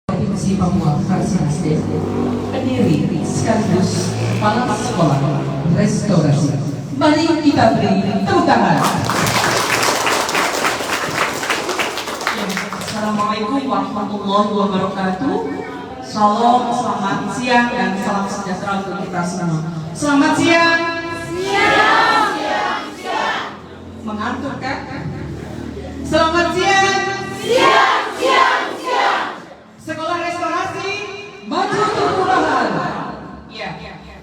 Provinsi Papua Fraksi Nasdem, pendiri sekaligus kepala sekolah restorasi. Mari kita beri tepuk tangan. Assalamualaikum warahmatullahi wabarakatuh. Shalom, selamat siang dan salam sejahtera untuk kita semua. Selamat siang. Siang. Mengantuk kan? Selamat siang. Siang. Sekolah restorasi Maju perubahan. ya,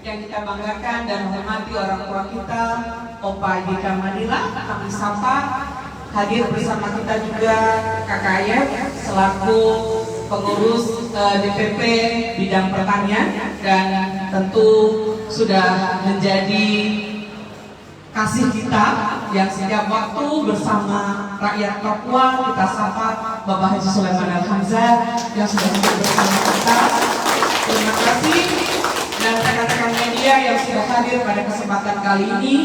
yang kita banggakan dan hormati orang tua kita, Opa Yika Madila, kami sapa. Hadir bersama kita juga Kakak Ayat selaku pengurus DPP bidang pertanian dan tentu sudah menjadi kasih kita yang setiap waktu bersama rakyat Papua. Kita sapa Bapak Haji Sulaiman Al-Hamzah yang sudah hadir bersama kita. Terima kasih dan rekan-rekan media yang sudah hadir pada kesempatan kali ini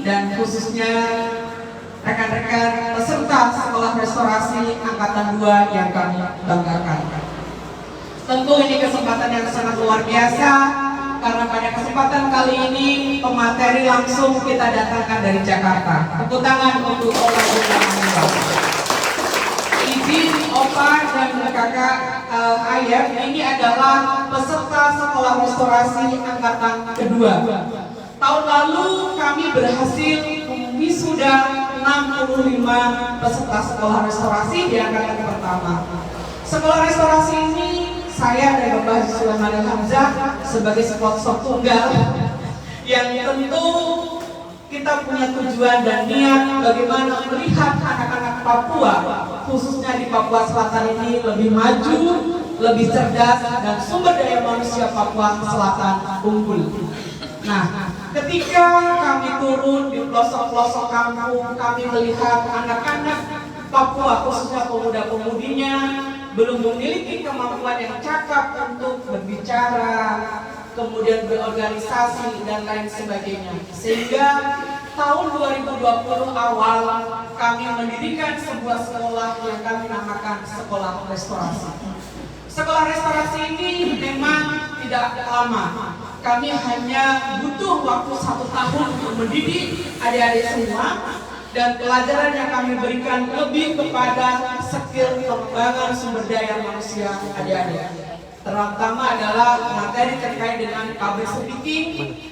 dan khususnya rekan-rekan peserta sekolah restorasi angkatan 2 yang kami banggakan. Tentu ini kesempatan yang sangat luar biasa karena pada kesempatan kali ini pemateri langsung kita datangkan dari Jakarta. Tepuk tangan untuk Opa Yika Madila. Izin Opa dan Kakak Ayat, ini adalah peserta sekolah restorasi angkatan kedua. Tahun lalu kami berhasil wisuda 65 peserta sekolah restorasi di angkatan pertama. Sekolah restorasi ini saya dan Bapak Haji Sulaiman Al-Hamzah sebagai sponsor tunggal yang tentu kita punya tujuan dan niat bagaimana melihat anak-anak Papua khususnya di Papua Selatan ini lebih maju, lebih cerdas dan sumber daya manusia Papua Selatan unggul. Nah, ketika kami turun di pelosok-pelosok kampung, kami melihat anak-anak Papua khususnya pemuda-pemudinya belum memiliki kemampuan yang cakap untuk berbicara, kemudian berorganisasi dan lain sebagainya. Sehingga tahun 2020 awal kami mendirikan sebuah sekolah yang kami namakan Sekolah Restorasi. Sekolah restorasi ini memang tidak lama. Kami hanya butuh waktu 1 tahun untuk mendidik adik-adik semua. Dan pelajaran yang kami berikan lebih kepada skill pengembangan sumber daya manusia adik-adik. Terutama adalah materi terkait dengan public speaking,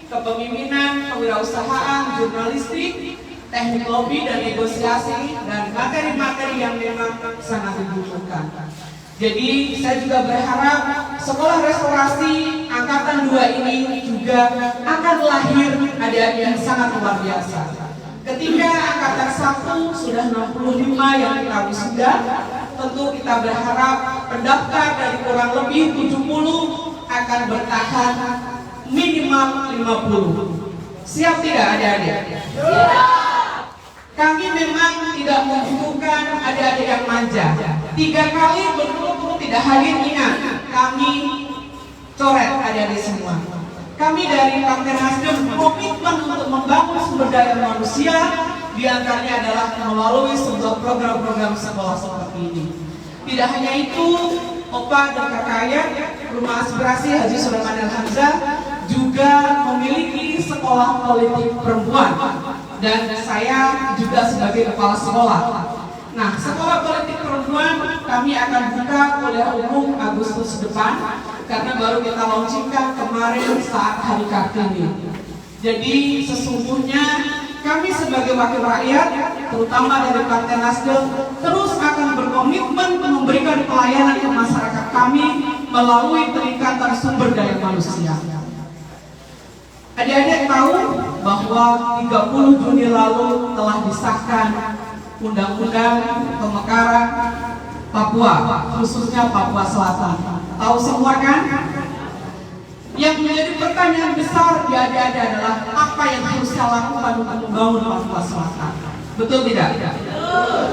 kepemimpinan, kewirausahaan, jurnalistik, teknik lobby dan negosiasi, dan materi-materi yang memang sangat dibutuhkan. Jadi saya juga berharap sekolah restorasi angkatan 2 ini juga akan lahir adik-adik yang sangat luar biasa. Ketika angkatan 1 sudah 65 yang kita wisuda, tentu kita berharap pendaftar dari kurang lebih 70 akan bertahan minimal 50. Siap tidak adik-adik? Siap. Kami memang tidak membutuhkan adik-adik yang manja. 3 kali berturut-turut tidak hadir, ingat, kami coret adik-adik semua. Kami dari Partai Nasdem komitmen untuk membangun sumber daya manusia, diantaranya adalah melalui sebuah program-program sekolah seperti ini. Tidak hanya itu, Opa dan Kakak Ayat, Rumah Aspirasi Haji Sulaiman Al-Hamzah juga memiliki sekolah politik perempuan dan saya juga sebagai kepala sekolah. Nah, sekolah politik perempuan kami akan buka kuliah umum Agustus depan karena baru kita launchingkan kemarin saat Hari Kartini. Jadi sesungguhnya kami sebagai wakil rakyat, terutama dari Partai Nasdem, terus akan berkomitmen memberikan pelayanan ke masyarakat kami melalui peningkatan sumber daya manusia. Adik-adik tahu bahwa 30 Juni lalu telah disahkan Undang-Undang Pemekaran Papua, khususnya Papua Selatan. Tahu semua kan? Yang menjadi pertanyaan besar di adik-adik adalah apa yang harus saya lakukan untuk membangun Papua Selatan? Betul tidak?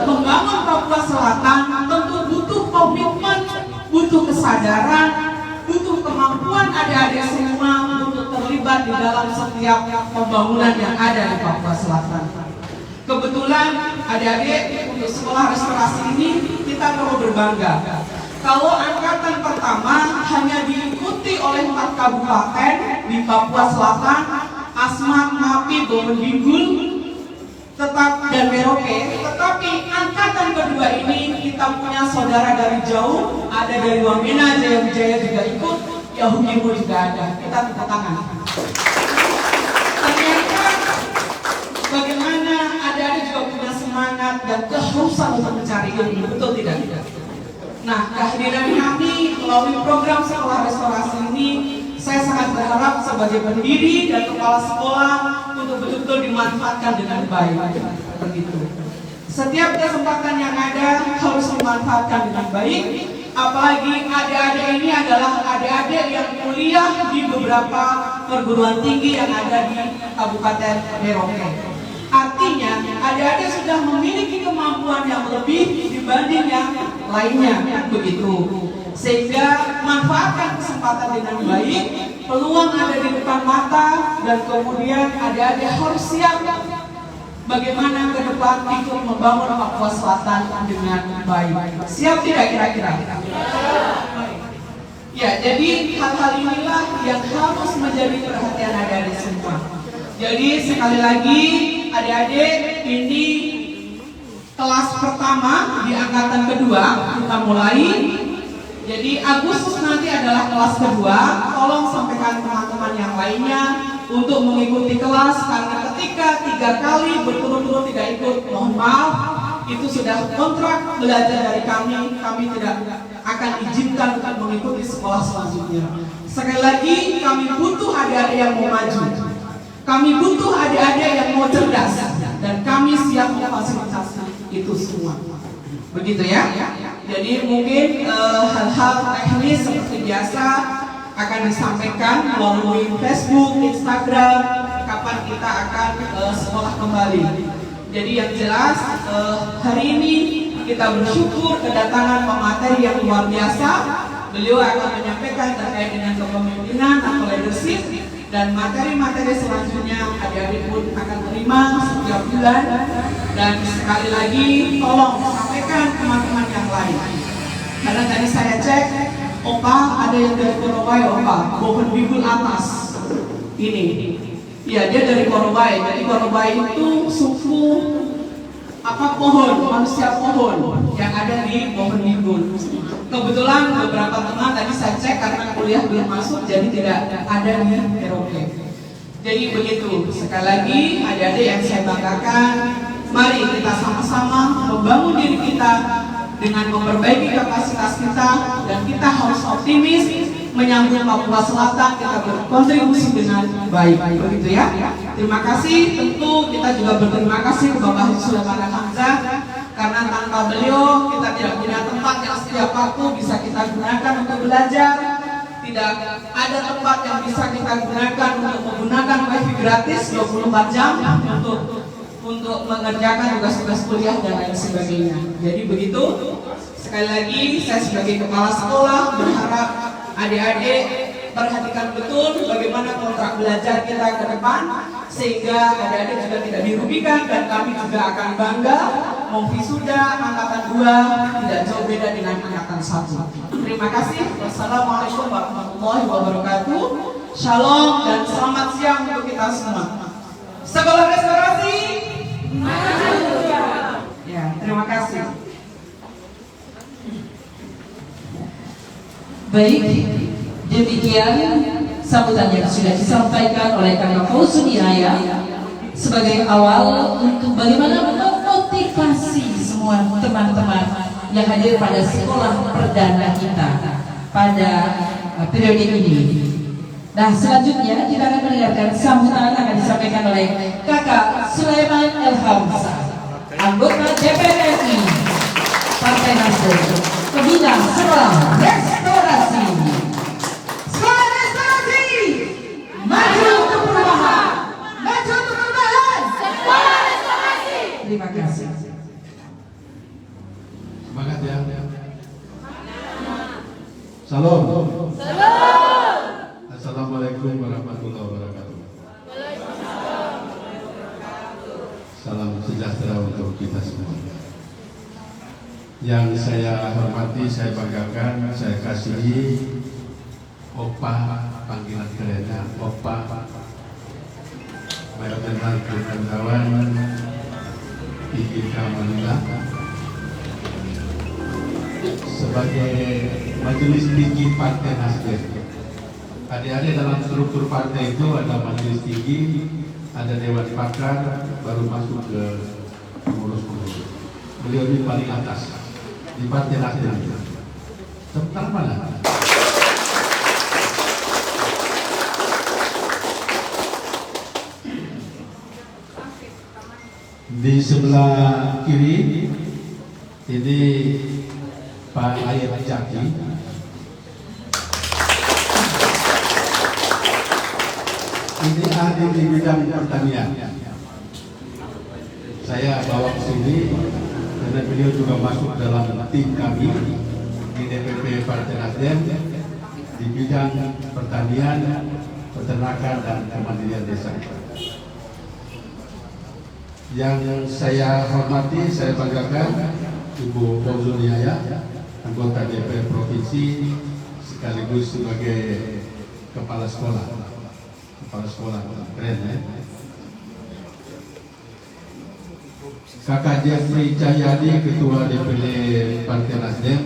Membangun Papua Selatan tentu butuh komitmen, butuh kesadaran, butuh kemampuan adik-adik semua untuk terlibat di dalam setiap pembangunan yang ada di Papua Selatan. Kebetulan adik-adik untuk sekolah restorasi ini kita perlu berbangga. Kalau angkatan pertama kabupaten di Papua Selatan, Asmat, Mapi, Bovendigul, tetap dan Merauke. Tetapi angkatan kedua ini kita punya saudara dari jauh, ada dari Wamena, Jaya Wijaya juga ikut, Yahukimo juga ada. Kita tepuk tangan. Ternyata bagaimana ada juga punya semangat dan kehausan untuk mencari ilmu, betul tidak? Nah, kehadiran kami melalui program sekolah restorasi ini, saya sangat berharap sebagai pendiri dan kepala sekolah untuk betul-betul dimanfaatkan dengan baik. Begitu. Setiap kesempatan yang ada harus dimanfaatkan dengan baik. Apalagi adik-adik ini adalah adik-adik yang kuliah di beberapa perguruan tinggi yang ada di Kabupaten Merauke. Artinya, adik-adik sudah memiliki kemampuan yang lebih dibanding yang lainnya, begitu. Sehingga manfaatkan kesempatan dengan baik, peluang ada di depan mata, dan kemudian adik-adik harus siap bagaimana ke depan ikut membangun Papua Selatan dengan baik. Siap tidak kira-kira? Ya, jadi hal-hal inilah yang harus menjadi perhatian adik-adik semua. Jadi sekali lagi adik-adik, ini kelas pertama di angkatan kedua kita mulai. Jadi Agustus nanti adalah kelas kedua. Tolong sampaikan teman-teman yang lainnya untuk mengikuti kelas, karena ketika 3 kali berturut-turut tidak ikut, mohon maaf, itu sudah kontrak belajar dari kami. Kami tidak akan izinkan untuk mengikuti sekolah selanjutnya. Sekali lagi, kami butuh adik-adik yang mau maju. Kami butuh adik-adik yang mau cerdas, dan kami siap memfasilitasi itu semua. Begitu ya. Jadi mungkin hal-hal teknis seperti biasa akan disampaikan melalui Facebook, Instagram, kapan kita akan sekolah kembali. Jadi yang jelas hari ini kita bersyukur kedatangan pemateri yang luar biasa. Beliau akan menyampaikan terkait dengan kepemimpinan atau leadership, dan materi-materi selanjutnya adik-adik pun akan terima setiap bulan. Dan sekali lagi tolong sampaikan teman-teman yang lain, karena tadi saya cek, Opa ada yang dari Korowai, Opa Bovendigul atas ini. Ya, dia dari Korowai. Jadi Korowai itu suku pohon, manusia pohon yang ada di Bovendigul. Kebetulan beberapa teman tadi saya cek karena kuliah belum masuk, jadi tidak ada di Merauke. Jadi begitu. Sekali lagi adik-adik yang saya banggakan, mari kita sama-sama membangun diri kita dengan memperbaiki kapasitas kita, dan kita harus optimis menyambut Papua Selatan. Kita berkontribusi dengan baik, begitu ya. Terima kasih. Tentu kita juga berterima kasih ke Bapak Sulaiman Hamzah, karena tanpa beliau kita tidak punya tempat yang setiap waktu bisa kita gunakan untuk belajar. Tidak ada tempat yang bisa kita gunakan untuk menggunakan wifi gratis 24 jam untuk mengerjakan tugas-tugas kuliah dan lain sebagainya. Jadi begitu. Sekali lagi saya sebagai kepala sekolah berharap adik-adik perhatikan betul bagaimana kontrak belajar kita ke depan, sehingga adik-adik juga tidak dirugikan, dan kami juga akan bangga memwisuda angkatan 2 tidak jauh beda dengan angkatan 1. Terima kasih. Wassalamualaikum warahmatullahi wabarakatuh. Shalom dan selamat siang untuk kita semua. Sekolah restorasi. Ya, terima kasih. Baik, demikian sambutan yang sudah disampaikan oleh Kakak Fauzun Inaya sebagai awal untuk bagaimana memotivasi semua teman-teman yang hadir pada sekolah perdana kita pada periode ini. Nah, selanjutnya kita akan mendengarkan sambutan akan disampaikan oleh Kakak Sulaiman El Hamzah, anggota DPR RI Partai Nasdem, pembina Sekolah Restorasi. Sekolah Restorasi, maju untuk perubahan, maju untuk perubahan. Sekolah Restorasi. Terima kasih. Semangat ya. Salam. Assalamualaikum warahmatullahi wabarakatuh. Salam sejahtera untuk kita semua. Yang saya hormati, saya banggakan, saya kasihi Opa, panggilan kerennya Opa, Mayor Jenderal Purnawirawan IGK Manila, sebagai majelis tinggi Partai Nasdem. Adik-adik dalam struktur partai itu ada majelis tinggi, ada dewan pakar, baru masuk ke pengurus-pengurus. Beliau di paling atas di Partai Nasdem. Tepuk tangan mana? Di sebelah kiri ini Pak Ayat Jaki. Ini ahli di bidang pertanian. Saya bawa ke sini karena beliau juga masuk dalam tim kami di DPP Partai Nasdem di bidang pertanian, peternakan dan kemandirian desa. Yang saya hormati, saya banggakan Ibu Fauzuniaya, anggota DPR Provinsi sekaligus sebagai kepala sekolah. Kepala sekolah, keren ya. Kakak Jeffrey Cahyadi, Ketua DPD Partai Nasdem.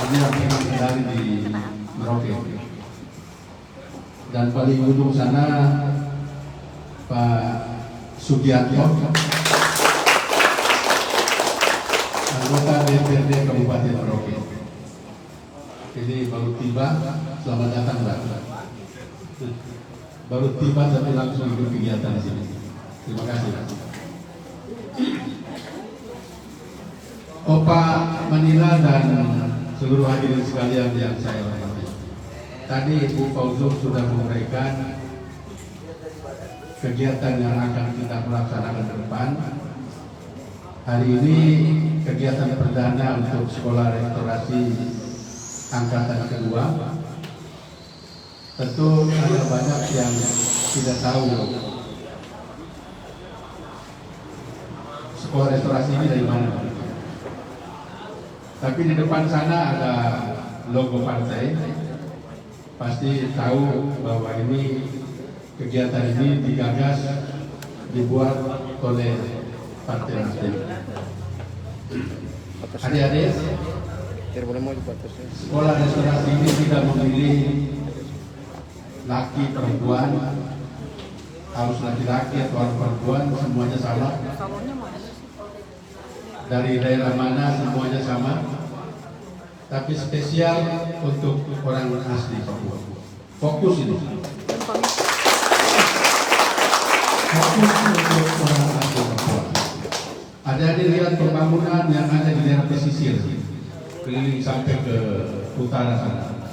Ini yang dari di Merauke. Dan paling ujung sana Pak Sugianto, anggota DPRD Kabupaten Merauke. Ini baru tiba, selamat datang Pak. Baru tiba tapi langsung ikut kegiatan di sini. Terima kasih Pak. Opa Manila dan seluruh hadirin sekalian yang saya hormati. Tadi Ibu Fauzul sudah memberikan kegiatan yang akan kita melaksanakan ke depan. Hari ini kegiatan perdana untuk sekolah restorasi angkatan kedua. Tentu ada banyak yang tidak tahu sekolah restorasi ini dari mana. Tapi di depan sana ada logo partai. Pasti tahu bahwa ini kegiatan ini digagas, dibuat oleh Partai Nasdem. Adik-adik, sekolah restorasi ini tidak memilih laki perempuan, harus laki-laki atau perempuan, semuanya sama. Dari daerah mana semuanya sama. Tapi spesial untuk orang asli Papua. Fokus ini. Fokus untuk orang asli Papua. Ada lihat pembangunan yang ada di daerah pesisir, keliling sampai ke utara sana.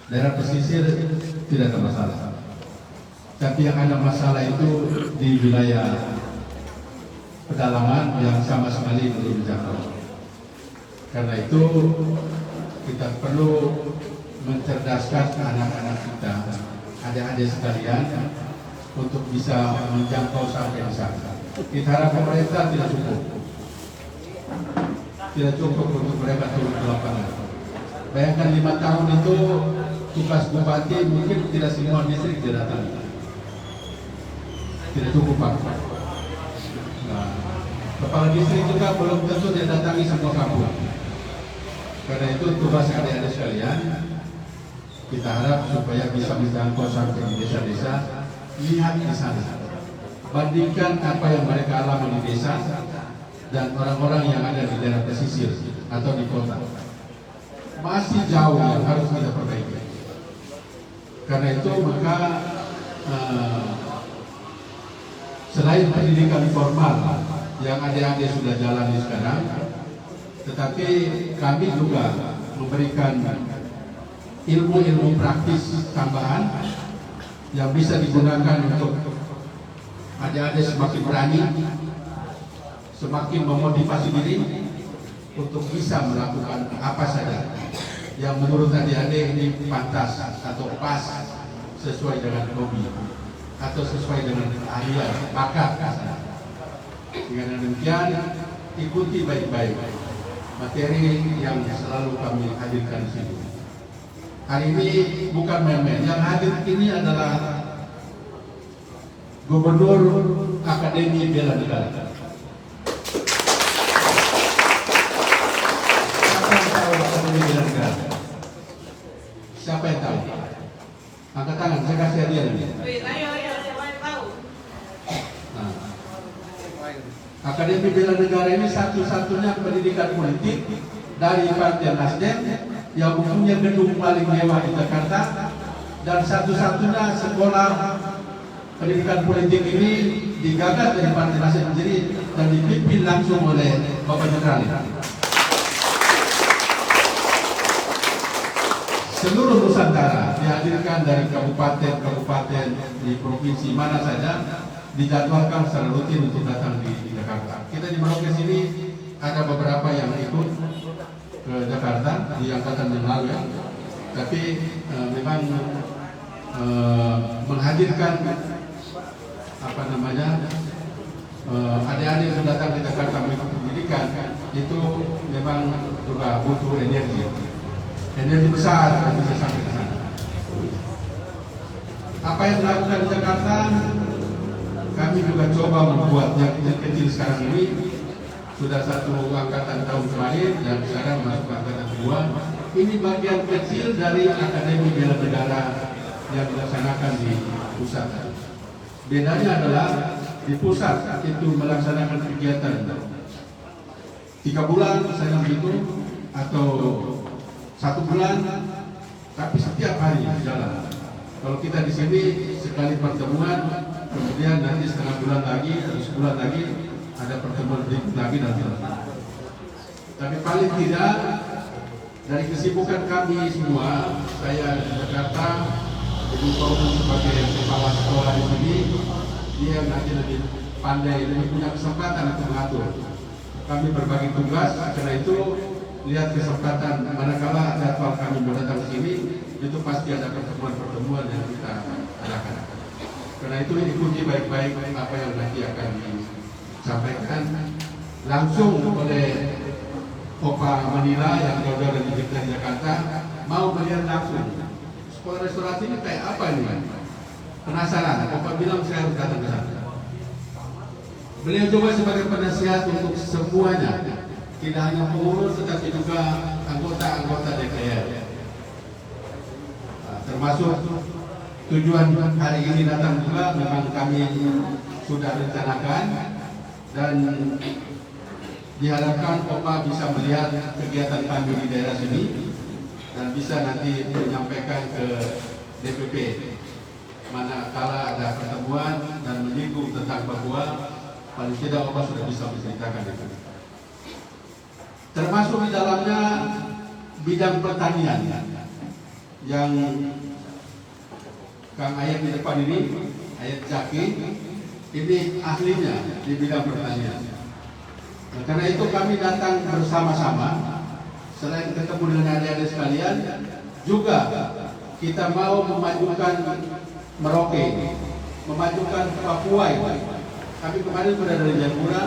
Daerah pesisir tidak ada masalah. Tapi yang ada masalah itu di wilayah pedalaman yang sama sekali belum dijangkau. Karena itu kita perlu mencerdaskan anak-anak kita, adik-adik sekalian, untuk bisa menjangkau sampai di sana. Kita harap pemerintah tidak cukup untuk mereka turun ke lapangan. Bayangkan 5 tahun itu tugas bupati mungkin tidak semua distrik dia datang. Tidak cukup Pak. Nah, kepala distrik juga belum tentu dia datangi semua kampung. Karena itu tugas adik-adik sekalian, kita harap supaya bisa menjangkau sampai di desa-desa, lihat di sana, bandingkan apa yang mereka alami di desa dan orang-orang yang ada di daerah pesisir atau di kota. Masih jauh yang harus kita perbaiki. Karena itu maka selain pendidikan formal yang adik-adik sudah jalani sekarang, tetapi kami juga memberikan ilmu-ilmu praktis tambahan yang bisa digunakan untuk adik-adik semakin berani, semakin memotivasi diri untuk bisa melakukan apa saja yang menurut adik-adik ini pantas atau pas sesuai dengan hobi atau sesuai dengan keahlian, bakat. Dengan demikian ikuti baik-baik materi yang selalu kami hadirkan di sini. Hari ini bukan main-main, yang hadir ini adalah Gubernur Akademi Bela Negara. Siapa yang tahu Akademi Bela Negara? Siapa yang tahu? Angkat tangan, saya kasih hadiah ini. Ayo, siapa yang tahu? Nah, Akademi Bela Negara ini satu-satunya pendidikan politik dari Partai Nasdem yang mempunyai gedung paling mewah di Jakarta dan satu-satunya sekolah pendidikan politik ini digagas dari Partai Nasdem sendiri dan dipimpin langsung oleh Bapak Jenderal. Seluruh Nusantara dihadirkan dari kabupaten-kabupaten di provinsi mana saja dijadwalkan secara rutin untuk datang di Jakarta. Kita di Merauke sini ada beberapa yang ikut ke Jakarta di angkatan yang lalu ya. Tapi memang menghadirkan adik-adik yang datang di Jakarta mengikuti pendidikan itu memang juga butuh energi besar untuk bisa sampai ke sana. Apa yang dilakukan di Jakarta, kami juga coba membuat yang kecil sekarang ini sudah satu angkatan tahun kemarin dan sekarang masuk angkatan kedua. Ini bagian kecil dari Akademi Bela Negara yang dilaksanakan di pusat. Bedanya adalah di pusat itu melaksanakan kegiatan 3 bulan saya begitu atau 1 bulan, tapi setiap hari jalan. Kalau kita di sini sekali pertemuan, kemudian nanti setengah bulan lagi atau sebulan lagi ada pertemuan berikut lagi dan seterusnya. Tapi paling tidak dari kesibukan kami semua, saya di Jakarta, Ibu Paul sebagai kepala sekolah di sini, dia nanti lebih pandai, lebih punya kesempatan untuk mengatur. Kami berbagi tugas, karena itu lihat kesempatan manakala jadwal kami mau datang ke sini, itu pasti ada pertemuan-pertemuan yang kita adakan. Karena itu ikuti baik-baik apa yang nanti akan disampaikan langsung oleh Opa Manila yang jauh-jauh dari Jakarta, mau melihat langsung sekolah restorasi ini kayak apa ini? Penasaran? Opa bilang saya harus datang ke sana. Beliau coba sebagai penasihat untuk semuanya, tidak hanya pengurus tetapi juga anggota-anggota DPR. Termasuk tujuan hari ini datang juga memang kami sudah rencanakan dan diharapkan Opa bisa melihat kegiatan kami di daerah sini dan bisa nanti menyampaikan ke DPP manakala ada pertemuan dan menyinggung tentang Papua, paling tidak Opa sudah bisa menceritakan itu. Termasuk di dalamnya bidang pertanian yang Kang Ayat di depan ini, Ayat Jaki, ini ahlinya di bidang pertanian. Nah, karena itu kami datang bersama-sama, selain ketemu dengan adik-adik sekalian, juga kita mau memajukan Merauke, memajukan Papua. Kami kemarin sudah dari Jayapura,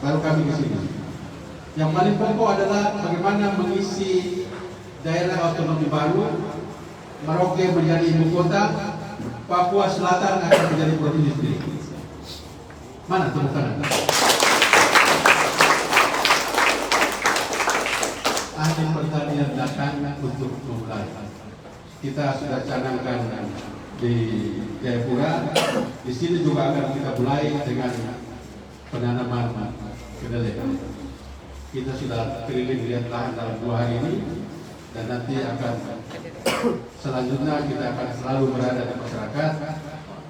baru kami ke sini. Yang paling pokok adalah bagaimana mengisi daerah otonomi baru, Merauke menjadi ibu kota, Papua Selatan akan menjadi provinsi sendiri. Mana tepuk tangan? Ahli pertanian datang untuk memulai. Kita sudah canangkan di Jayapura. Di sini juga akan kita mulai dengan penanaman kedelai. Kita sudah keliling lihat lahan dalam 2 hari ini dan nanti akan selanjutnya kita akan selalu berada di masyarakat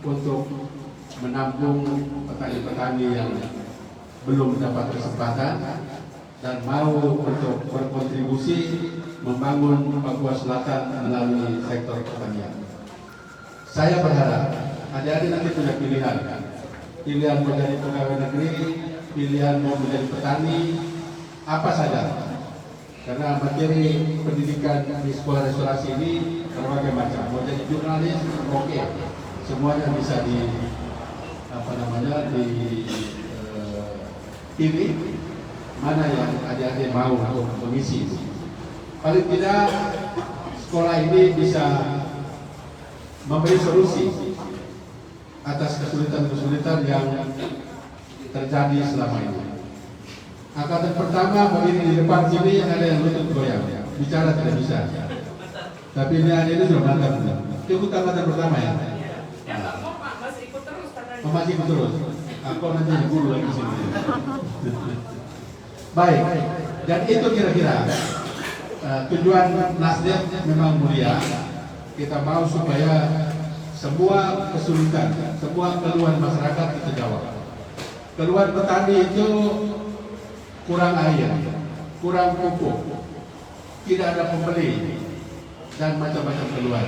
untuk menampung petani-petani yang belum mendapat kesempatan dan mau untuk berkontribusi membangun Papua Selatan melalui sektor pertanian. Saya berharap adik-adik nanti punya pilihan menjadi pegawai negeri, pilihan mau menjadi petani, apa saja. Karena materi pendidikan di sekolah restorasi ini berbagai macam. Mau jadi jurnalis, oke, semuanya bisa dipilih. mana yang adik-adik mau untuk mengisi. Paling tidak sekolah ini bisa memberi solusi atas kesulitan-kesulitan yang terjadi selama ini. Angkatan pertama berdiri di depan sini ada yang lutut goyang, bicara tidak bisa. Tapi ini sudah mantap. Ikut angkatan pertama ya? Masih ikut terus karena Masih ikut terus. Aku nanti guru lagi sini. Baik, dan itu kira-kira tujuan Nasdem memang mulia. Kita mau supaya semua kesulitan, semua keluhan masyarakat kita jawab. Keluhan petani itu kurang air, kurang pupuk, tidak ada pembeli, dan macam-macam keluhan.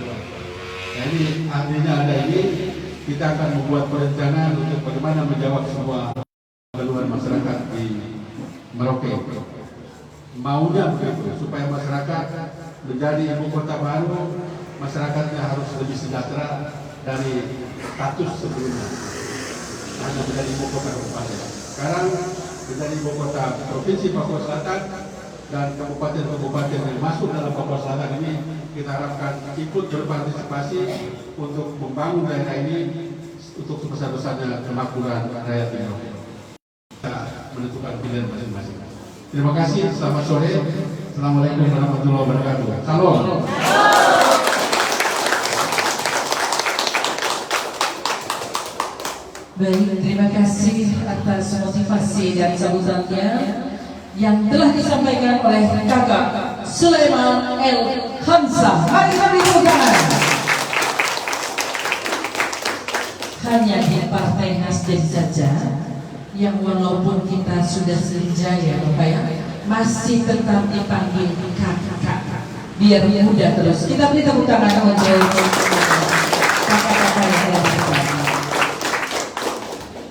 Nah, ini artinya ada ini, kita akan membuat perencanaan untuk bagaimana menjawab semua keluhan masyarakat di Merauke. Maunya begitu, supaya masyarakat menjadi ibu kota baru, masyarakatnya harus lebih sejahtera dari status sebelumnya. Hanya menjadi ibu kota kabupaten. Sekarang menjadi ibu kota provinsi Papua Selatan, dan kabupaten-kabupaten yang masuk dalam Papua Selatan ini kita harapkan ikut berpartisipasi untuk membangun daerah ini untuk sebesar-besarnya kemakmuran rakyat Merauke. Kita menentukan pilihan masing-masing. Terima kasih, selamat sore. Assalamualaikum warahmatullahi wabarakatuh. Salam. Baik, terima kasih atas motivasi dan sambutannya yang telah disampaikan oleh Kakak Sulaiman El Hamzah. Mari kami tepuk tangan. Hanya di Partai Nasdem saja yang walaupun kita sudah senjaya, Bapak ya, masih tetap dipanggil kakak, biar muda terus. Kita beri tepuk tangan untuk kakak-kakak yang telah berbicara.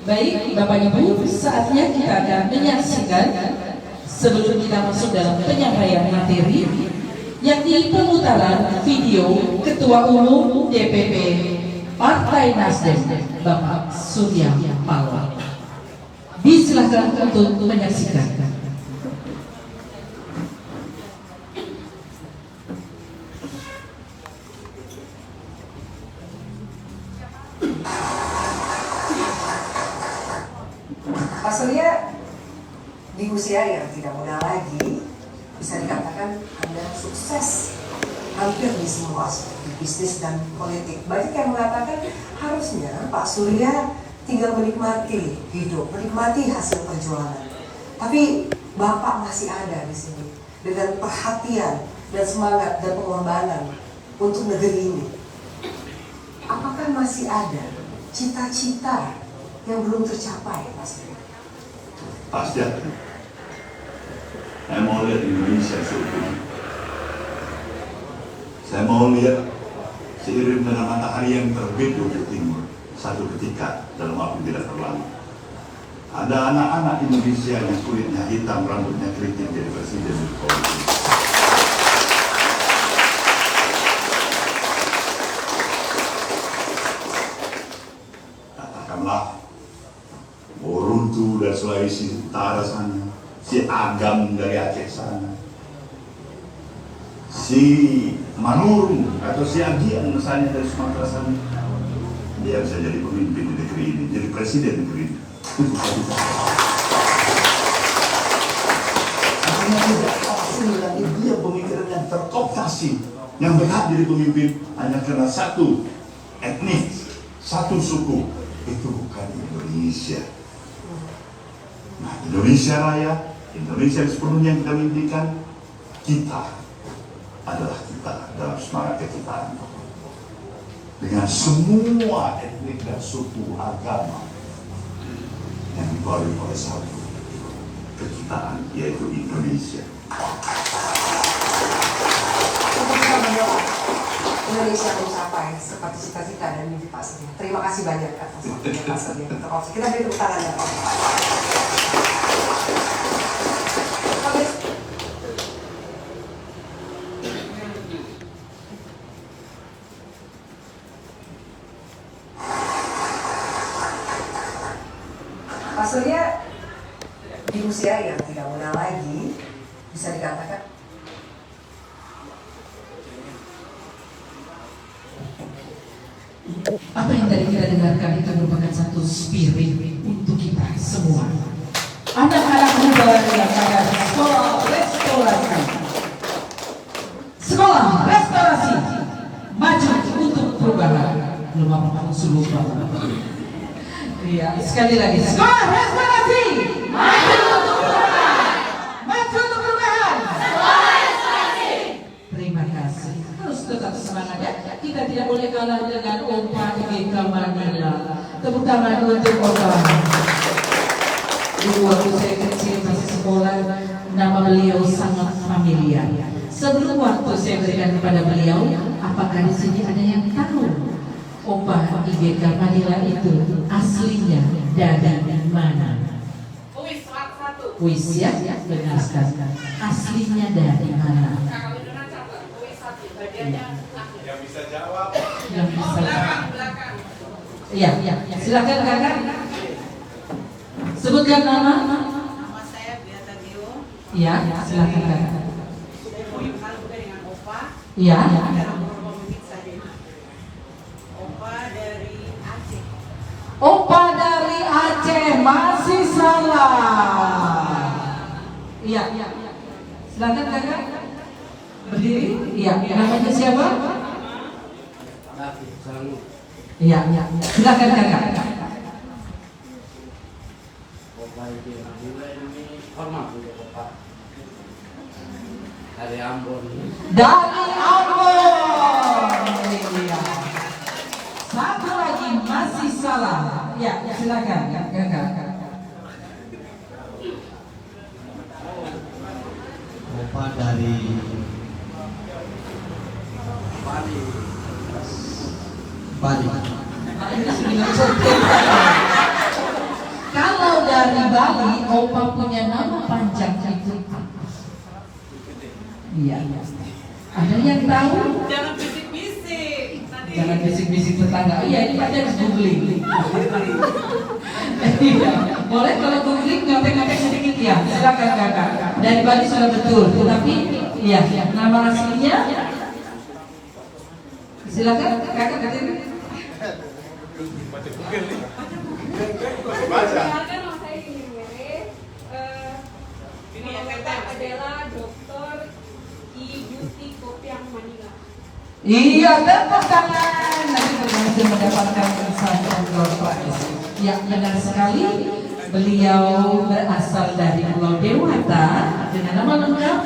Baik, Bapak Ibu, saatnya kita akan menyaksikan sebelum kita masuk dalam penyampaian materi, yakni pemutaran video Ketua Umum DPP Partai Nasdem, Bapak Surya Paloh. Disilakan untuk menyaksikan. Pak Surya, di usia yang tidak muda lagi, bisa dikatakan Anda sukses hampir di semua aspek, di bisnis dan politik. Banyak yang mengatakan harusnya Pak Surya tinggal menikmati hidup, menikmati hasil perjuangan. Tapi Bapak masih ada di sini dengan perhatian dan semangat dan pengorbanan untuk negeri ini. Apakah masih ada cita-cita yang belum tercapai, Pak Surya? Pasti ada. Saya mau lihat Indonesia seutuhnya. Saya mau lihat seiring dengan matahari yang terbit di ufuk timur, satu ketika dalam waktu tidak terlalu, ada anak-anak Indonesia yang kulitnya hitam, rambutnya keriting jadi presiden di Republik. Katakanlah Boruntu dari Sulawesi Utara sana, si Agam dari Aceh sana, si Manurung atau si Agian misalnya dari Sumatera sana, dia bisa jadi pemimpin di negeri ini, jadi presiden negeri ini. Artinya tidak pasti dan dia pemikiran yang terkooptasi, yang berhak jadi pemimpin hanya karena satu etnis, satu suku. Itu bukan Indonesia. Nah, Indonesia Raya, Indonesia yang sepenuhnya yang kita mimpikan, kita adalah kita dalam semangat kekitaan. Dengan semua etnik dan suku agama yang dibalut oleh satu kekitaan, yaitu Indonesia. Kita berdoa Indonesia mencapai seperti cita-cita dan mimpi Pak Surya. Terima kasih banyak atas waktunya Pak Surya. Kita beri tepuk tangan ya Pak. Pak Surya, di usia yang tidak muda bisa dikatakan Apa yang tadi kita dengarkan itu merupakan satu spirit untuk kita semua. Anak-anak muda yang ada di sekolah restorasi. Sekolah restorasi maju untuk perubahan. Belum apa-apa suruh Iya, sekali lagi. Sekolah restorasi maju untuk perubahan. Maju untuk perubahan. Sekolah restorasi. Terima kasih. Terus tetap semangat ya. Kita tidak boleh kalah dengan Opa IGK Manila. Tepuk tangan untuk Opa. Dulu waktu saya kecil masih sekolah, nama beliau sangat familiar. Sebelum waktu saya berikan kepada beliau, apakah di sini ada yang tahu Opa IGK Manila itu aslinya dari mana? Wis ya, benar sekali. Aslinya dari mana? Yang bisa jawab. Yang bisa. Iya, silakan kakak. Sebutkan nama. Nama saya Beata Geo. Iya, silakan kakak. Saya mau juga dengan Opa. Iya. Dalam beberapa menit saja. Opa dari Aceh. Opa dari Aceh, masih salah. Iya. Silakan kakak. Berdiri. Iya. Namanya siapa? Iya. Silakan kakak. Opa itu ini hormat untuk Opa dari Ambon. Dari Ambon. Iya. Satu lagi masih salah. Ya, silakan kakak. Opa dari Bali. Kalau dari Bali, Opa punya nama panjang itu. Iya. Ada yang tahu? Jangan bisik-bisik. Nanti Jangan bisik-bisik tetangga. Iya, ini pasti harus googling. Iya. Boleh kalau googling ngapek-ngapek sedikit ya. Silakan kakak. Dari Bali sudah betul, tetapi iya, nama aslinya. Silakan kakak katanya. Perkenalkan nama saya Yuni Mere. Ini yang Nama kata adalah Dr. Beauty Kopiang Manila. Iya, tepuk tangan. Nanti berhasil mendapatkan insan door prize. Ya, benar sekali. Beliau berasal dari Pulau Dewata dengan nama lengkap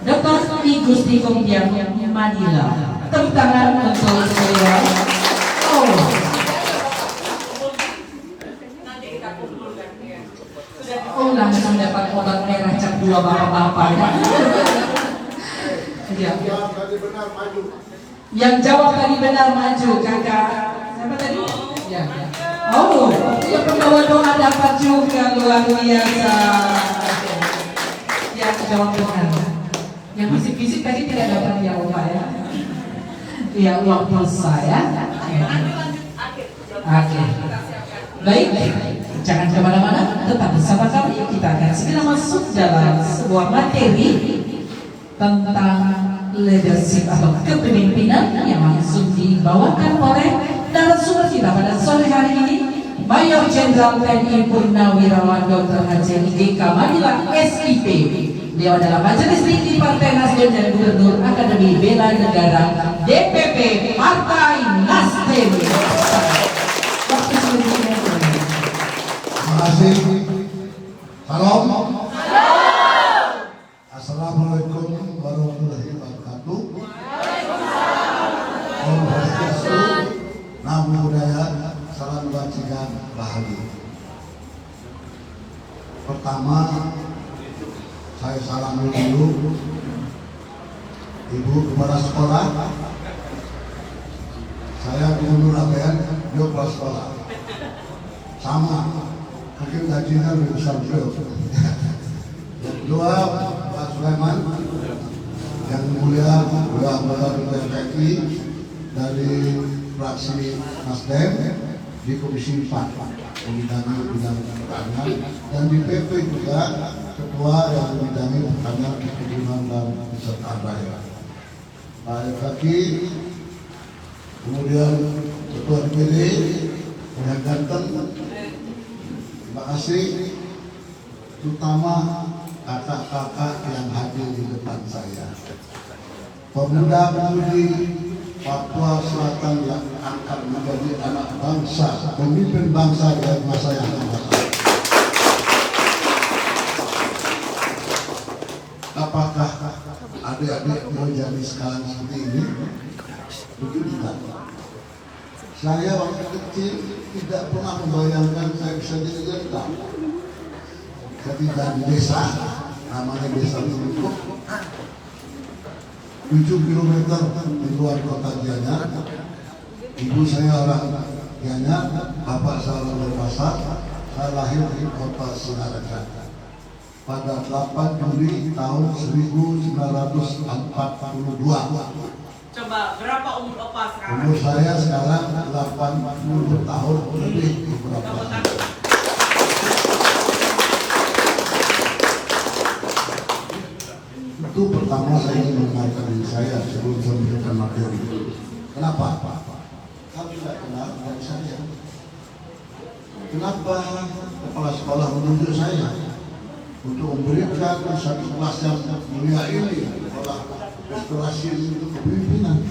Dr. Gusti Kopiang Manila. Tepuk tangan untuk beliau. Oh. nanti kita kumpulkan ya. Oh, langsung dapat obat merah cap 2 bapak-bapak ya. Iya. Yang jawab tadi benar maju kakak. Siapa tadi? Ya. Oh, yang pembawa doa dapat juga, luar biasa. Ya, jawab benar. Yang bisik-bisik tadi tidak dapat ya Opa ya. Iya, uang pulsa ya. Oke. Baik, jangan kemana-mana, tetap bersama kami. Kita akan segera masuk dalam sebuah materi tentang leadership atau kepemimpinan yang langsung dibawakan oleh narasumber kita pada sore hari ini, Mayor Jenderal TNI Purnawirawan Dr. Haji IGK Manila SIP. Beliau adalah Majelis Tinggi Partai Nasdem dan Gubernur Akademi Bela Negara DPP Partai Nasdem. Waktu selanjutnya. Terima kasih. Salam. Assalamualaikum warahmatullahi wabarakatuh. Om Swastiastu, Namo Buddhaya, Salam Kebajikan, Bahagia. Pertama, saya salam dulu Ibu Kepala Sekolah. Saya Gubernur APN, dia Kepala Sekolah. Sama, mungkin gajinya lebih besar beliau. Yang kedua, Pak Sulaiman, yang mulia, beliau anggota DPRI dari fraksi Nasdem di Komisi 4, bidang pertanian, dan di PP juga ketua yang membidangi pertanian, perkebunan dan pesertaan daerah. Pak Zaki, kemudian ketua DPD yang ganteng. Terima kasih, terutama kakak-kakak yang hadir di depan saya. Pemuda-pemudi Papua Selatan yang akan menjadi anak bangsa, pemimpin bangsa dari masa yang akan datang. Apakah adik-adik mau jadi sekarang seperti ini? Begitu tidak. Saya waktu kecil tidak pernah membayangkan saya bisa jadi jenderal. Ketika di desa, namanya desa Lubuk, 7 km di luar kota Gianyar. Ibu saya orang Gianyar, bapak saya orang Denpasar. Saya lahir di kota Singaraja pada 8 Juli tahun 1942. Coba berapa umur Opa sekarang? Umur saya sekarang 80 tahun lebih beberapa. Itu pertama saya ingin mengenalkan diri saya sebelum saya memberikan materi. Kenapa? Kamu tidak kenal dengan saya. Kenapa kepala sekolah menunjuk saya untuk memberikan satu kelas yang mulia ini, sekolah restorasi untuk kepemimpinan?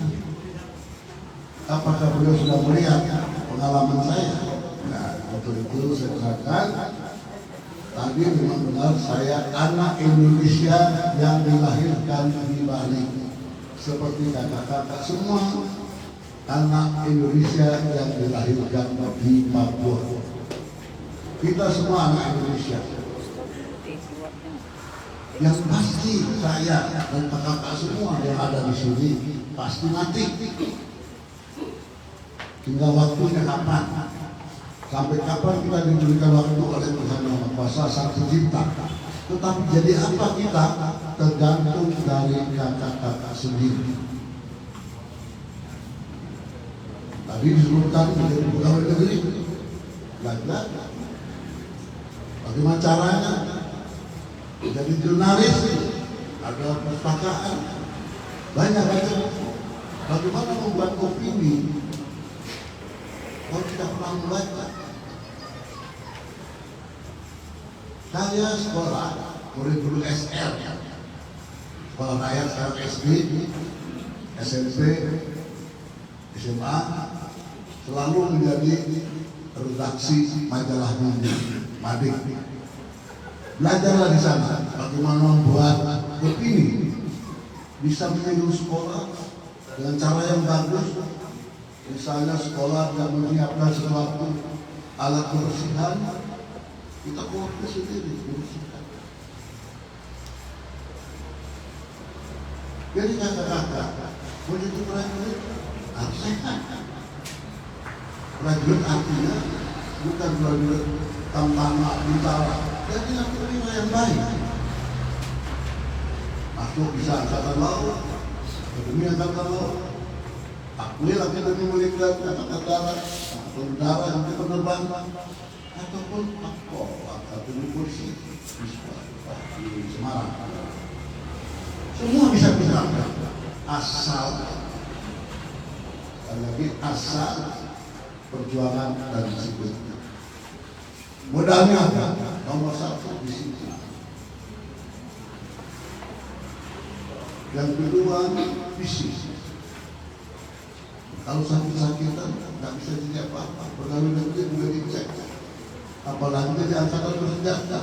Apakah beliau sudah melihat pengalaman saya? Nah, untuk itu saya katakan tadi memang benar saya anak Indonesia yang dilahirkan di Bali. Seperti kakak-kakak semua anak Indonesia yang dilahirkan di Papua. Kita semua anak Indonesia. Yang pasti saya dan kakak-kakak semua yang ada di sini pasti mati. Tinggal waktunya kapan? Sampai kapan kita diberikan waktu oleh Tuhan Yang Maha Kuasa Sang Pencipta. Tetapi jadi apa kita tergantung dari kakak-kakak sendiri. Tadi disebutkan menjadi pegawai negeri, belajar. Bagaimana caranya? Jadi jurnalis, ada perpustakaan, banyak baca. Bagaimana membuat opini? Kalau tidak pernah membaca. Saya sekolah, murid dulu SR, sekolah rakyat sekarang SD, SMP, SMA, selalu menjadi redaksi majalah Mandi, Madik. Belajarlah di sana bagaimana membuat opini, bisa menyinggung sekolah dengan cara yang bagus. Misalnya sekolah tidak menyiapkan sesuatu alat kebersihan, kita keluarga sendiri bersihkan. Jadi kakak-kakak, begitu prajurit harus sehat. Prajurit artinya bukan prajurit tamtama bintara, jadi terima yang baik. Masuk bisa angkatan laut, demi angkatan laut. Akui lagi demi militer, angkatan darat, atau udara yang penerbang, ataupun akpol, atau di polisi di Semarang. Semua bisa dilakukan asal, lagi asal perjuangan dan disiplin. Modalnya apa? Nomor satu disiplin. Yang kedua fisik. Kalau sakit-sakitan nggak bisa jadi apa-apa. Pegawai negeri juga dicek. Apalagi jadi angkatan bersenjata.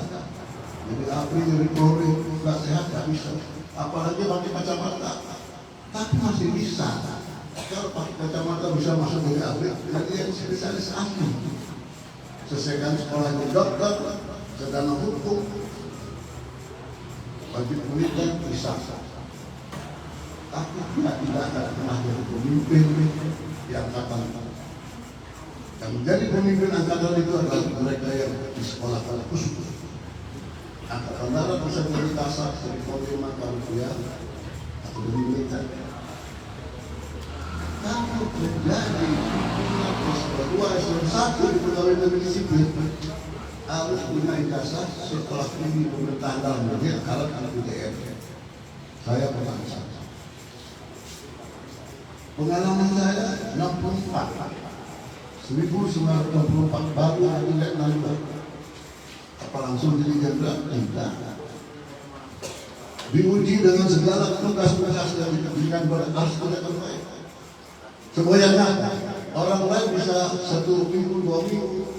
Jadi APRI, jadi Polri, nggak sehat nggak bisa. Apalagi pakai kacamata. Tapi masih bisa. Kalau pakai kacamata bisa masuk dari APRI, jadi yang spesialis ahli. Selesaikan sekolah jadi dokter, sarjana hukum, wajib militer bisa. Tapi tidak akan pernah jadi pemimpin di angkatan. Yang menjadi pemimpin angkatan itu adalah mereka yang di sekolah khusus. Angkatan darat bisa menjadi kasar, jadi Polri, Rupiah, atau dari militer. Kalau terjadi S2, S1 di pegawai negeri sipil, harus punya ijazah setelah tinggi pemerintahan dalam negeri kalau anak UGM. Saya pernah ke sana. Pengalaman saya 1964 baru ada letnan apa langsung jadi jenderal? Tidak. Diuji dengan segala tugas-tugas yang diberikan harus kita terbaik. Semuanya orang lain bisa 1 minggu 2 minggu,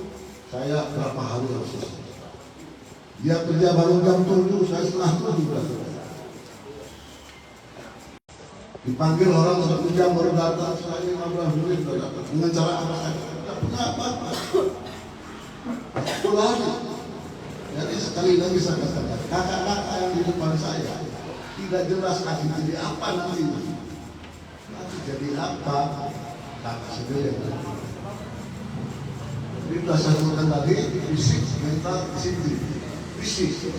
saya berapa hari harus selesai. Dia kerja baru jam 7, saya setengah 7 sudah selesai. Dipanggil orang 1 jam baru datang, saya 15 menit baru datang. Dengan cara apa saya? Tidak punya apa-apa. Itu lagi. Jadi sekali lagi saya katakan, kakak-kakak yang di depan saya tidak jelas akan jadi apa nanti. Nanti jadi apa? Kakak sendiri. Jadi sudah saya sebutkan tadi, fisik, mental, disiplin. Fisik.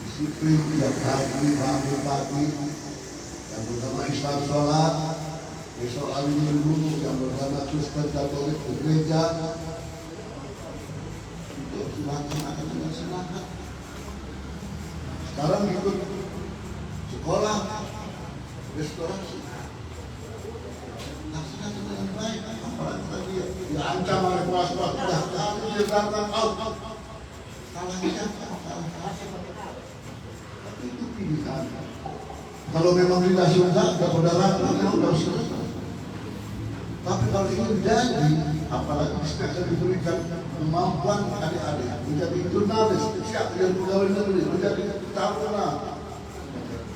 Disiplin tiap hari, pagi. Yang pertama Islam sholat, besok hari Minggu, yang pertama Kristen Katolik ke gereja. Itu dilaksanakan dengan semangat. Sekarang ikut sekolah, restorasi. Laksanakan dengan baik. Apalagi tadi diancam oleh puas-puas, sudah kamu didatang out. Salah siapa? Tapi itu pilihan. Kalau memang tidak suka, tidak berdarah, memang tidak suka. Tapi kalau ingin jadi, apalagi kita diberikan kemampuan adik-adik menjadi jurnalis, siap yang pegawai negeri, menjadi taruna,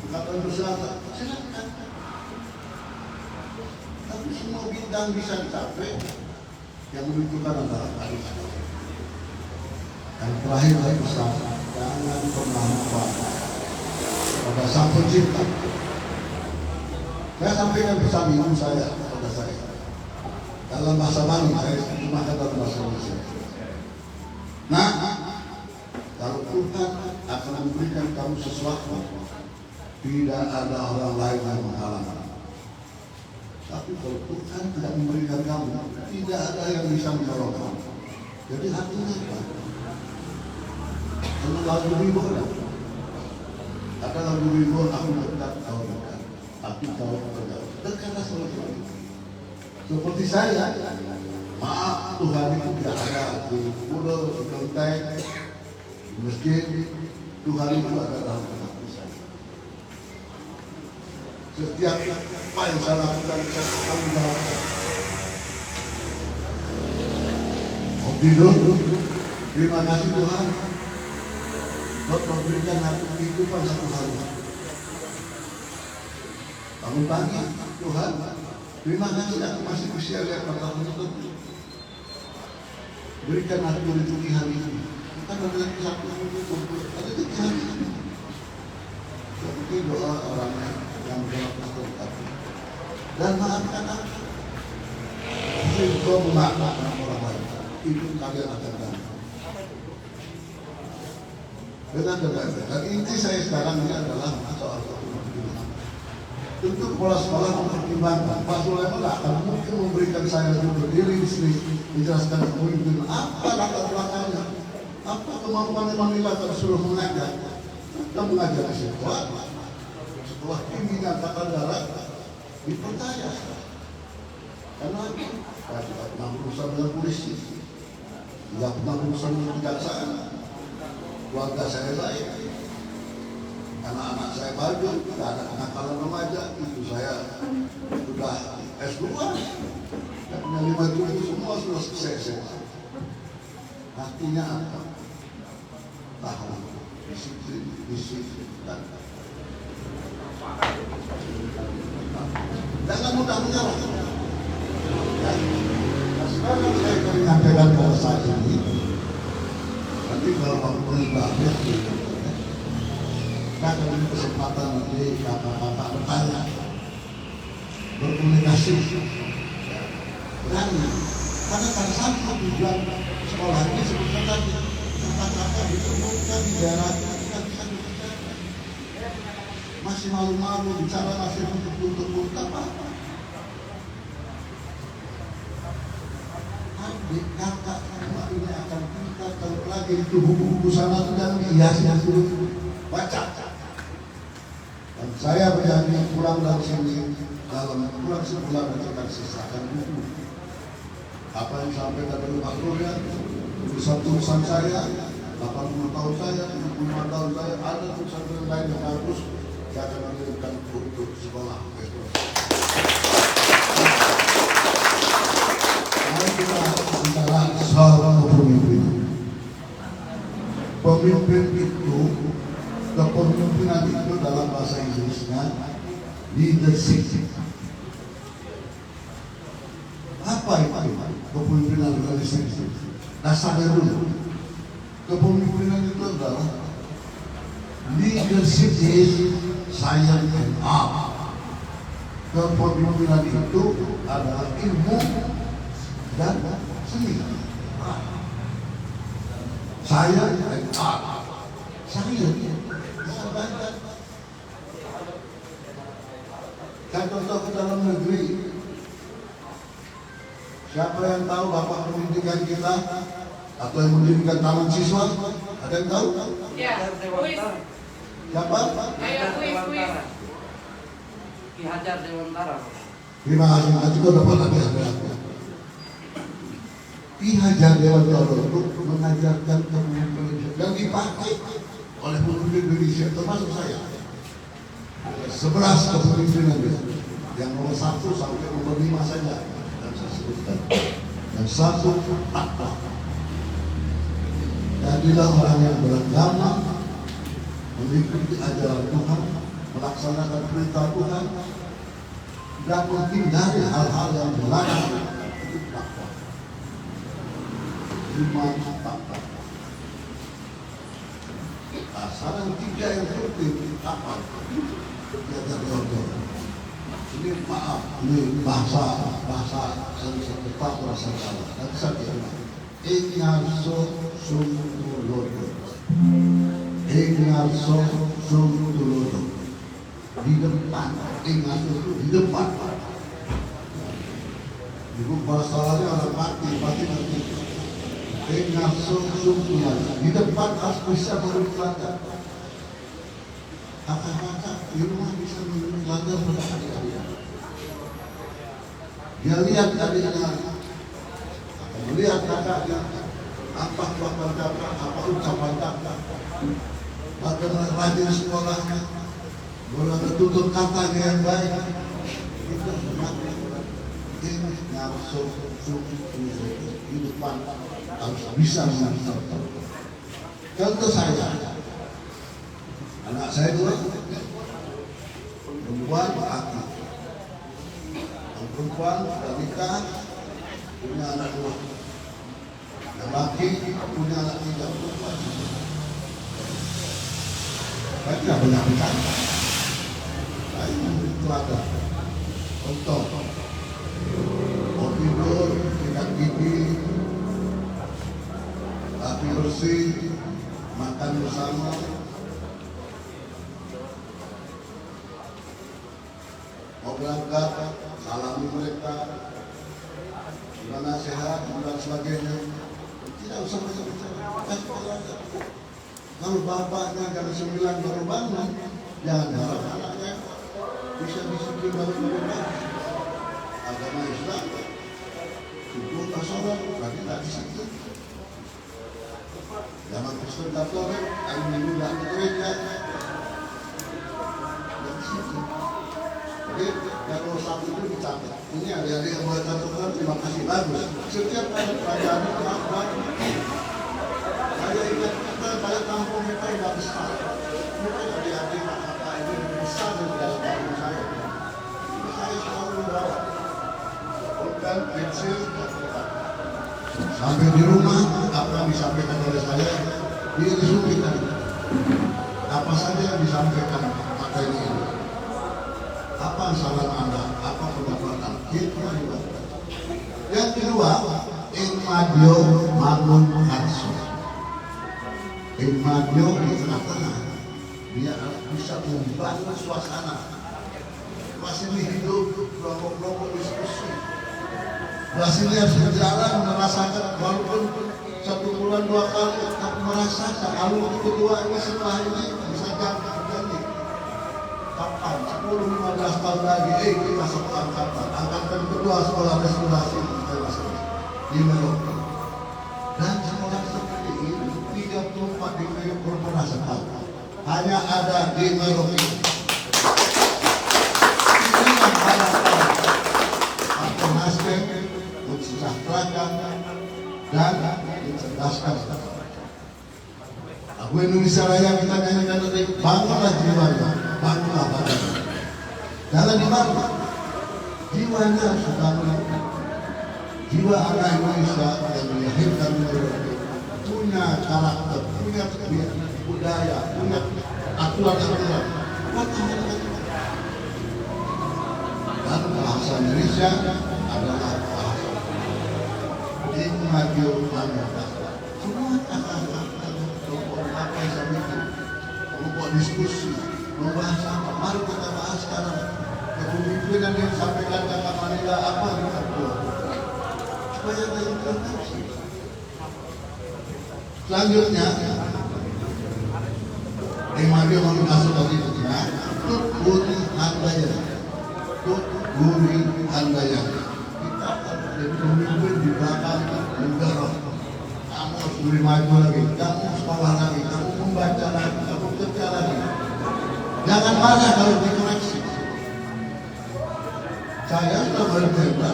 angkatan bersenjata, silakan. Tapi semua bidang bisa dicapai, yang menentukan adalah adik-adik. Dan terakhir saya pesan, jangan pernah lupa pada sang pencipta. Saya sampaikan pesan ibu saya pada saya. Dalam bahasa Bali, saya terjemahkan dalam bahasa Indonesia. Nah, kalau Tuhan akan memberikan kamu sesuatu, tidak ada orang lain yang menghalangi. Tapi kalau Tuhan tidak memberikan kamu, tidak ada yang bisa menolong kamu. Jadi artinya apa? Kalau lagu ribu ada lagu ribu, aku dekat, kau dekat, tapi kau dekat. Dekatlah selalu. Seperti saya, maaf Tuhan itu tidak ada di pulau, di kelenteng, di masjid. Tuhan itu ada dalam hati saya. Setiap apa yang saya lakukan, saya tanggung jawab. Oh tidur, terima kasih Tuhan. Kau memberikan aku kehidupan satu hari. Bangun pagi, Tuhan. Terima kasih aku masih usia lihat tahun itu. Berikan aku rezeki hari ini. Bukan ada satu ada rezeki hari ini. Seperti doa orang yang berdoa tapi dan maafkan aku. Engkau memaafkan orang lain. Itu kalian akan dapat. Benar. Dan inti saya sekarang ini adalah soal tentu kepala sekolah mempertimbangkan Pak Sulaiman akan mungkin memberikan saya untuk berdiri di sini menjelaskan pemimpin apa latar belakangnya, apa kemampuan Manila kalau suruh mengajar. Kita mengajar di sekolah, sekolah tinggi angkatan darat dipercaya karena saya tidak pernah berurusan dengan polisi, tidak pernah berurusan dengan kejaksaan. Keluarga saya baik. Anak-anak saya bagus, tidak ada kenakalan remaja, itu saya sudah S2 dan punya 5 itu semua sudah sukses. Artinya apa? Tahan, disiplin, dan jangan mudah menyerah. Sekarang saya akan menyampaikan pada saat ini, nanti kalau waktu berakhir, kita akan kesempatan nanti kakak-kakak bertanya, berkomunikasi, berani. Karena pada satu tujuan sekolah ini sebutkan tadi, kakak-kakak ditemukan di daerah kita bisa bicara. Masih malu-malu bicara, masih untuk apa? Adik kakak rumah ini akan kita itu buku-buku sana itu jangan dihiasi dulu, baca. Dan saya berjanji pulang dari sini dalam pulang sebulan nanti akan sisakan buku. Apa yang disampaikan oleh Pak Surya, tulisan saya, 80 tahun saya, 75 tahun saya, ada tulisan lain yang bagus, saya akan mengirimkan untuk sekolah. Mari kita bicara soal pemimpin. Pemimpin itu, kepemimpinan itu dalam bahasa Inggrisnya leadership. Apa itu kepemimpinan leadership? Dasarnya dulu, kepemimpinan itu adalah leadership is science and art. Kepemimpinan itu adalah ilmu dan seni. Saya dan art. Saya bisa baca. Kan contoh ke dalam negeri. Siapa yang tahu Bapak pendidikan kita atau yang mendirikan taman siswa? Ada yang tahu? Ya, kuis. Siapa? Ayo kuis. Ki Hajar Dewantara. Terima kasih. Aku juga dapat lagi. Ki Hajar Dewantara itu mengajarkan kepemimpinan yang dipakai oleh pemimpin Indonesia termasuk saya. 11 kepemimpinan yang nomor 1 sampai nomor 5 saja dan saya sebutkan. Yang 1 takwa. Jadilah orang yang beragama, mengikuti ajaran Tuhan, melaksanakan perintah Tuhan, dan menghindari hal-hal yang melarang. Itu takwa. 5 takwa. Saran 3 yang penting apa? Jaga jodoh. Ini maaf, ini bahasa yang tepat terasa salah. Dan saya Ingarso Sungtulodo. Ingarso Sungtulodo. Di depan, Ingarso itu di depan. Ibu masalahnya orang mati nanti. Ingarso Sungtulodo. Di depan harus bisa berkelakar. Kakak-kakak di rumah bisa melanggar berhari-hari. Dia lihat adiknya, melihat kakaknya, apa kelakuan kakak, apa ucapan kakak, bagaimana rajin sekolahnya, bagaimana tutur katanya yang baik. Itu ini nafsu di depan harus bisa mengatur. Contoh saya. Anak saya dua perempuan laki. Yang perempuan sudah nikah, punya anak dua. Yang laki punya anak 3 perempuan. Saya tidak banyak bicara. Saya memberi teladan. Contoh, mau tidur, sikat gigi, rapi bersih, makan bersama. Mau berangkat, salami mereka, gimana sehat, dan sebagainya. Tidak usah bicara. Kalau bapaknya jam 9 baru bangun, jangan harap anaknya bisa disiplin baru bangun. Agama Islam, subuh sholat, berarti tak disiplin. Zaman Kristen Katolik, hari Minggu dan gereja, tidak disiplin. Jadi kalau satu itu dicatat. Ini adik-adik yang boleh catatkan, terima kasih, bagus. Setiap ada perayaan itu bagus. Saya ingat kita, saya kampung kita tidak besar. Mungkin adik-adik kakak ini besar dari dalam kampung saya. Jadi saya selalu membawa bukan pensil. Sampai di rumah, apa yang disampaikan oleh saya, dia disupikan. Apa saja yang disampaikan maka ini. Apa saran Anda? Apa pendapat Anda? Yang kedua, Imadio Mangun Hatso. Imadio di tengah-tengah, dia bisa membangun suasana. Masih hidup, kelompok-kelompok diskusi. Masih harus berjalan merasakan walaupun 1 bulan 2 kali aku merasakan kalau kedua ini setelah ini bisa janji kapan 10-15 tahun lagi kita satu angkatan kedua sekolah restorasi di Merauke dan sekolah seperti ini 34 di korporasi hanya ada di Merauke. Ini yang harapan Partai Nasdem mensejahterakan dan mencerdaskan. Lagu Indonesia Raya kita nyanyikan tadi, bangunlah jiwanya, bangunlah badannya. Jangan dibangun, jiwanya harus bangun. Jiwa anak Indonesia yang dilahirkan Merauke punya karakter, punya budaya, punya aturan-aturan. Dan bahasa Indonesia adalah bahasa di maju manusia. Semua kata-kata kelompok apa yang saya bikin, kelompok diskusi, membahas apa? Mari kita bahas sekarang. Kepemimpinan yang disampaikan Kakak Manila apa yang terbuat? Supaya ada intervensi. Selanjutnya, Mario masuk tadi Tut Guri Handayani. Tut Guri Handayani. Kita akan pemimpin di belakang mendorong. Kamu harus lebih maju lagi, kamu sekolah lagi, kamu membaca lagi, kamu kerja lagi. Jangan marah kalau dikoreksi. Saya sudah berbeda,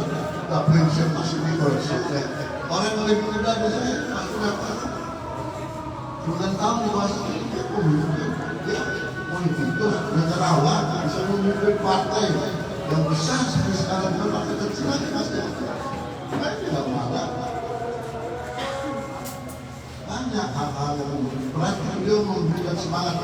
tak prinsip masih dikoreksi. Orang yang lebih muda dari saya, masih dapat. Bukan kamu bahasa ini, pemimpin. Ya, politikus, negarawan, bisa memimpin partai yang besar seperti sekarang, bukan partai kecil lagi, pasti. Saya tidak marah. Banyak hal-hal yang berat, beliau memberikan semangat